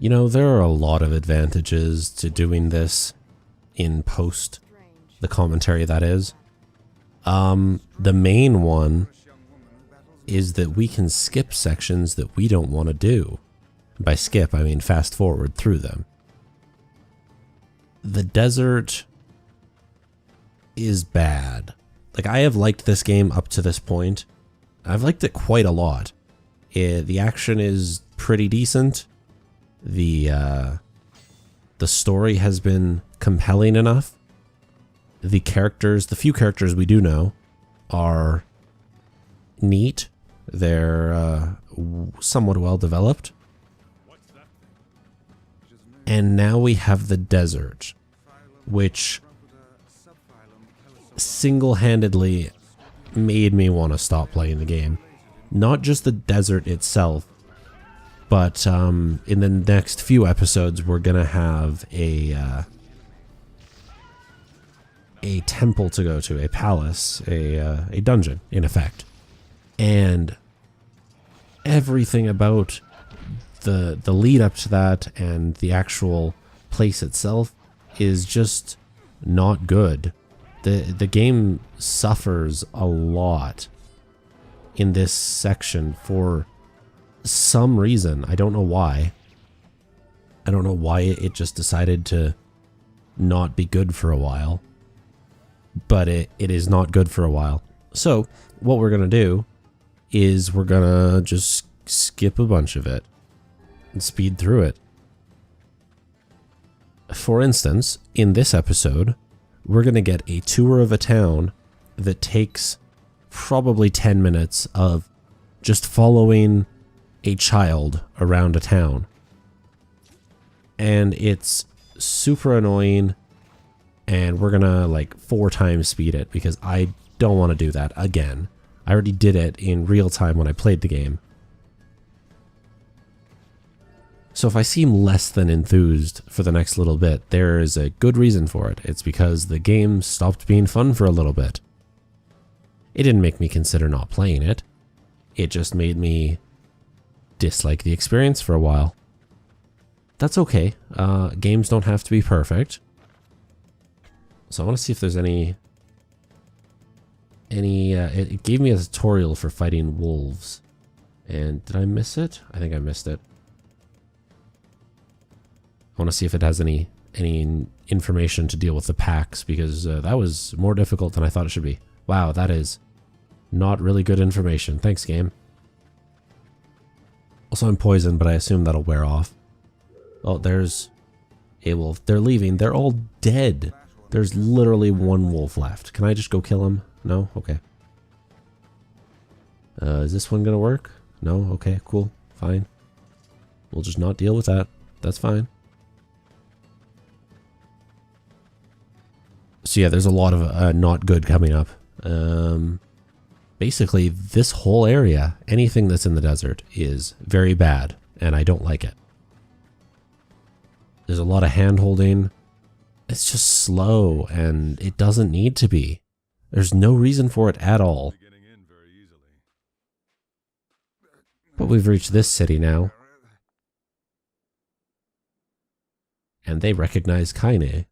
You know, there are a lot of advantages to doing this in post, the commentary that is. The main one is that we can skip sections that we don't want to do. By skip, I mean fast forward through them. The desert is bad. Like, I have liked this game up to this point. I've liked it quite a lot. The action is pretty decent. The story has been compelling enough. The characters, the few characters we do know, are neat. They're somewhat well developed. And now we have the desert, which single-handedly made me want to stop playing the game. Not just the desert itself, but in the next few episodes we're gonna have a temple to go to, a palace, a dungeon in effect, and everything about the lead up to that and the actual place itself is just not good. The game suffers a lot in this section for some reason. I don't know why. I don't know why it just decided to not be good for a while. But it is not good for a while. So what we're going to do is we're going to just skip a bunch of it and speed through it. For instance, in this episode, we're going to get a tour of a town that takes probably 10 minutes of just following a child around a town. And it's super annoying, and we're gonna like 4 times speed it because I don't want to do that again. I already did it in real time when I played the game. So if I seem less than enthused for the next little bit, there is a good reason for it. It's because the game stopped being fun for a little bit. It didn't make me consider not playing it. It just made me dislike the experience for a while. That's okay. Games don't have to be perfect. So I want to see if there's any it gave me a tutorial for fighting wolves. And did I miss it? I think I missed it. I want to see if it has any information to deal with the packs, because that was more difficult than I thought it should be. Wow, that is not really good information. Thanks, game. Also, I'm poisoned, but I assume that'll wear off. Oh, there's a wolf. They're leaving. They're all dead. There's literally one wolf left. Can I just go kill him? No? Okay. Is this one gonna work? No? Okay, cool. Fine. We'll just not deal with that. That's fine. So yeah, there's a lot of not good coming up. Basically, this whole area, anything that's in the desert, is very bad, and I don't like it. There's a lot of hand-holding. It's just slow, and it doesn't need to be. There's no reason for it at all. But we've reached this city now. And they recognize Kaine.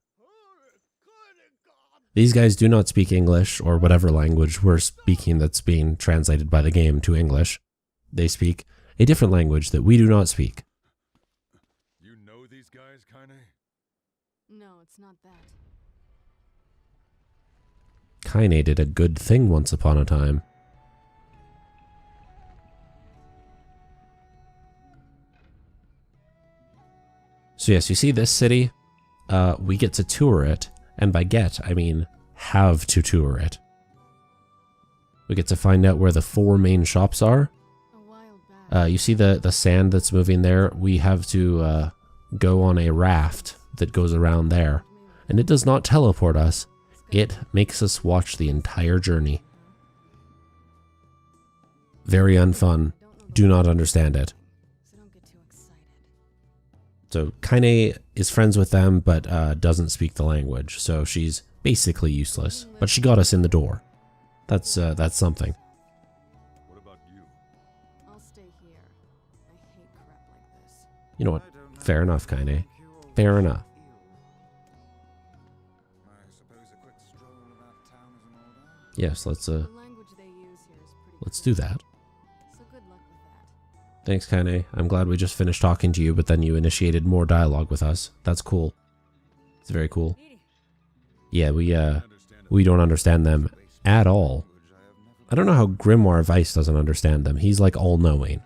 These guys do not speak English, or whatever language we're speaking that's being translated by the game to English. They speak a different language that we do not speak. You know these guys, Kaine? No, it's not that. Kaine did a good thing once upon a time. So yes, you see this city? We get to tour it. And by get, I mean have to tour it. We get to find out where the 4 main shops are. You see the sand that's moving there? We have to go on a raft that goes around there. And it does not teleport us. It makes us watch the entire journey. Very unfun. Do not understand it. So Kaine is friends with them, but doesn't speak the language, so she's basically useless. But she got us in the door. That's something. What about you? I'll stay here. I hate crap like this. You know what? Fair enough, Kaine. Fair enough. Yes, let's The language they use here is pretty let's do that. so good luck with that. Thanks, Kaine. I'm glad we just finished talking to you, but then you initiated more dialogue with us. That's cool. It's very cool. Yeah, we don't understand them at all. I don't know how Grimoire Weiss doesn't understand them. He's like all-knowing.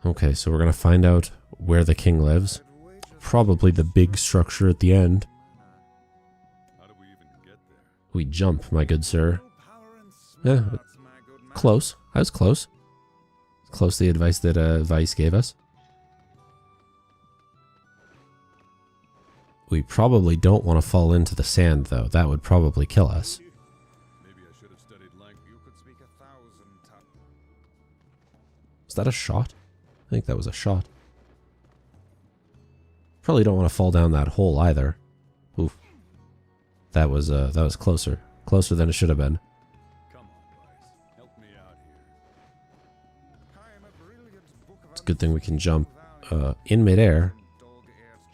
Okay, so we're gonna find out where the king lives. Probably the big structure at the end. How do we even get there? We jump, my good sir. Yeah, close. I was close. Close to the advice that Weiss gave us. We probably don't want to fall into the sand, though. That would probably kill us. Maybe I should have studied language. You could speak 1,000 tongues. Was that a shot? I think that was a shot. Probably don't want to fall down that hole either. Oof. That was closer. Closer than it should have been. Come on, Weiss. Help me out here. It's a good thing we can jump in midair.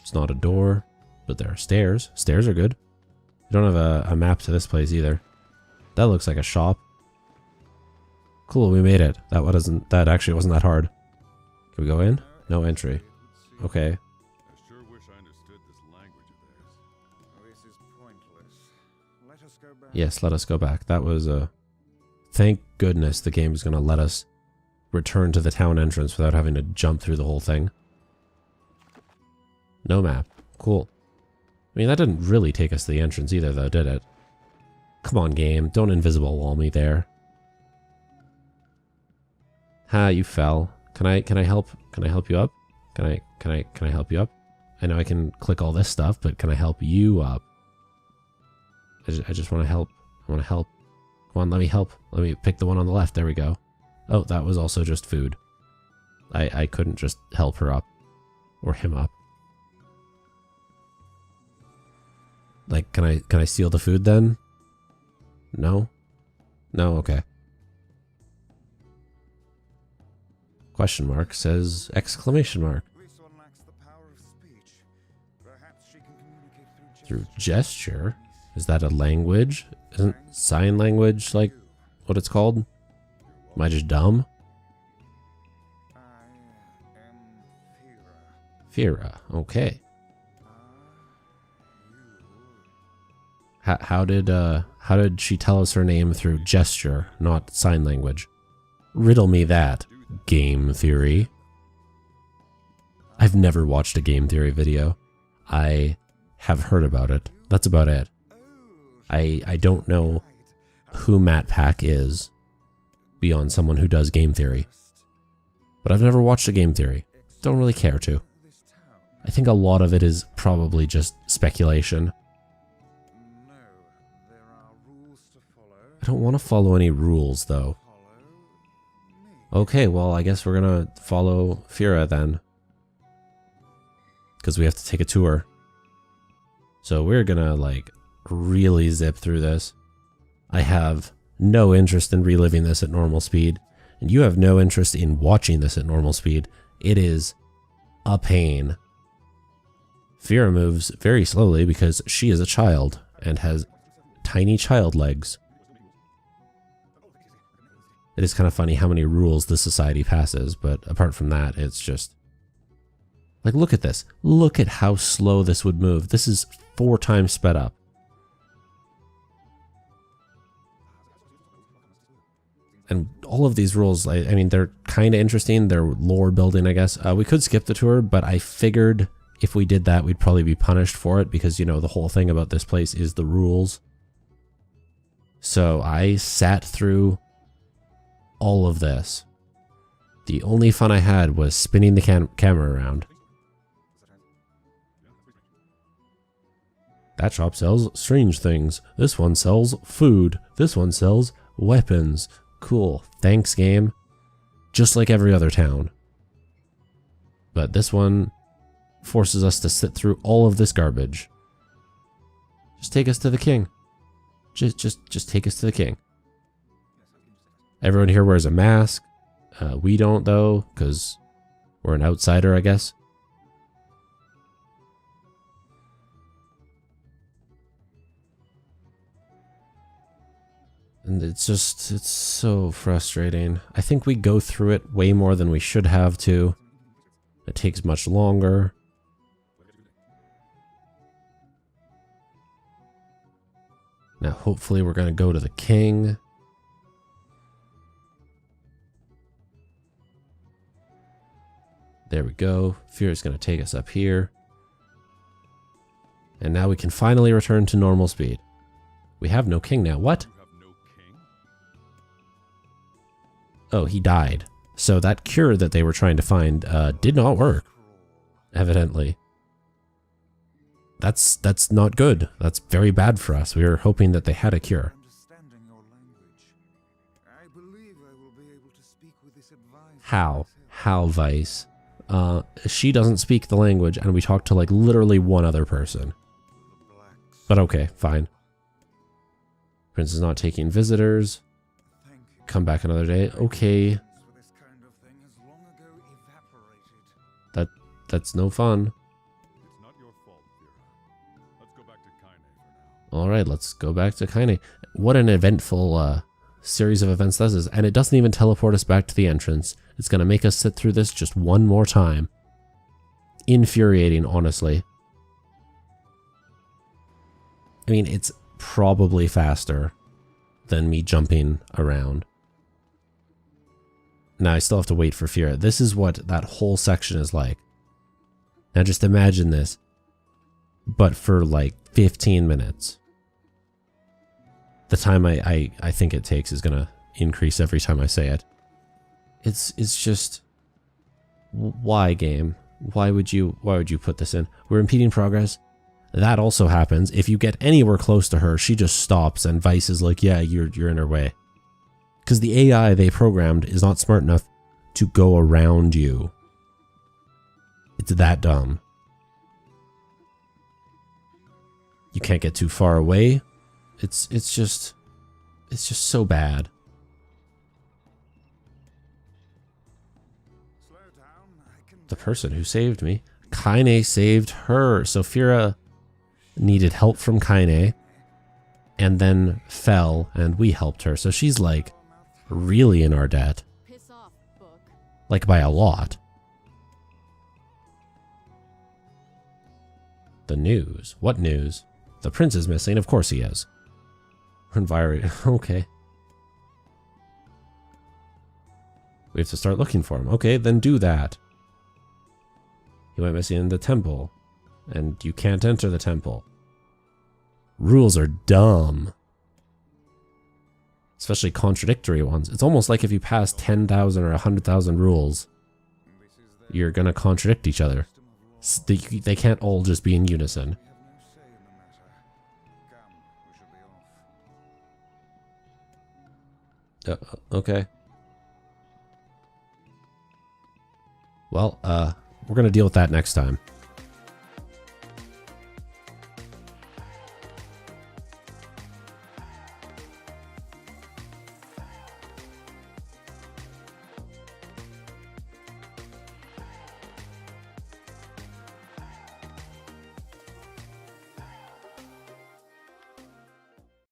It's not a door, but there are stairs. Stairs are good. We don't have a map to this place either. That looks like a shop. Cool, we made it. That actually wasn't that hard. Can we go in? No entry. Okay. I sure wish I understood this language of theirs. This is pointless. Let us go back. Yes, let us go back. That was thank goodness the game is going to let us return to the town entrance without having to jump through the whole thing. No map. Cool. I mean, that didn't really take us to the entrance either, though, did it? Come on, game. Don't invisible wall me there. Ha, you fell. Can I help? Can I help you up? Can I help you up? I know I can click all this stuff, but can I help you up? I just want to help. I want to help. Come on, let me help. Let me pick the one on the left. There we go. Oh, that was also just food. I couldn't just help her up. Or him up. Like, can I steal the food then? No? No? Okay. Question mark says exclamation mark. This one lacks the power of speech. Perhaps she can communicate Through gesture? Is that a language? Isn't sign language like what it's called? Am I just dumb? I am Fira. Fira. Okay. You. How did she tell us her name through gesture, not sign language? Riddle me that, game theory. I've never watched a game theory video. I have heard about it. That's about it. I don't know who Matt Pack is beyond someone who does game theory. But I've never watched a game theory. Don't really care to. I think a lot of it is probably just speculation. No, there are rules to follow. I don't want to follow any rules, though. Follow me. Okay, well, I guess we're gonna follow Fira then. Because we have to take a tour. So we're gonna, like, really zip through this. I have no interest in reliving this at normal speed. And you have no interest in watching this at normal speed. It is a pain. Fira moves very slowly because she is a child and has tiny child legs. It is kind of funny how many rules this society passes, but apart from that, it's just... Like, look at this. Look at how slow this would move. This is 4 times sped up. And all of these rules, I mean, they're kind of interesting. They're lore building, I guess. We could skip the tour, but I figured if we did that, we'd probably be punished for it because, you know, the whole thing about this place is the rules. So I sat through all of this. The only fun I had was spinning the camera around. That shop sells strange things. This one sells food. This one sells weapons. Cool. Thanks, game. Just like every other town. But this one forces us to sit through all of this garbage. Just take us to the king. Just take us to the king. Everyone here wears a mask. We don't, though, because we're an outsider, I guess. And it's so frustrating. I think we go through it way more than we should have to. It takes much longer. Now, hopefully we're going to go to the king. There we go. Fear is going to take us up here. And now we can finally return to normal speed. We have no king now. What? You have no king? Oh, he died. So that cure that they were trying to find did not work, evidently. That's not good. That's very bad for us. We were hoping that they had a cure. Understanding your language. I believe I will be able to speak with this advisor. How? How, Vice? She doesn't speak the language, and we talked to like literally one other person. The blacks. But okay, fine. Prince is not taking visitors. Thank you. Come back another day. Okay, For this kind of thing has long ago evaporated. that's no fun. It's not your fault, Vera. Let's go back to Kaine for now. All right, let's go back to Kaine. What an eventful series of events this is. And it doesn't even teleport us back to the entrance. It's going to make us sit through this just one more time. Infuriating, honestly. I mean, it's probably faster than me jumping around. Now I still have to wait for Fira. This is what that whole section is like. Now just imagine this, but for like 15 minutes. The time I think it takes is gonna increase every time I say it. It's just, why, game? Why would you put this in? We're impeding progress. That also happens. If you get anywhere close to her, she just stops and Vice is like, yeah, you're in her way. Because the AI they programmed is not smart enough to go around you. It's that dumb. You can't get too far away. It's just so bad. Slow down. I can. The person who saved me, Kaine saved her. So Fira needed help from Kaine and then fell and we helped her. So she's like really in our debt, Piss off, book. like by a lot. The news. What news? The prince is missing. Of course he is. Okay. We have to start looking for him. Okay, then do that. He went missing in the temple. And you can't enter the temple. Rules are dumb. Especially contradictory ones. It's almost like if you pass 10,000 or 100,000 rules, This is the you're gonna contradict each other. system of law. They can't all just be in unison. We have no say in the matter. Come, we should be off. Okay. Well, we're gonna deal with that next time.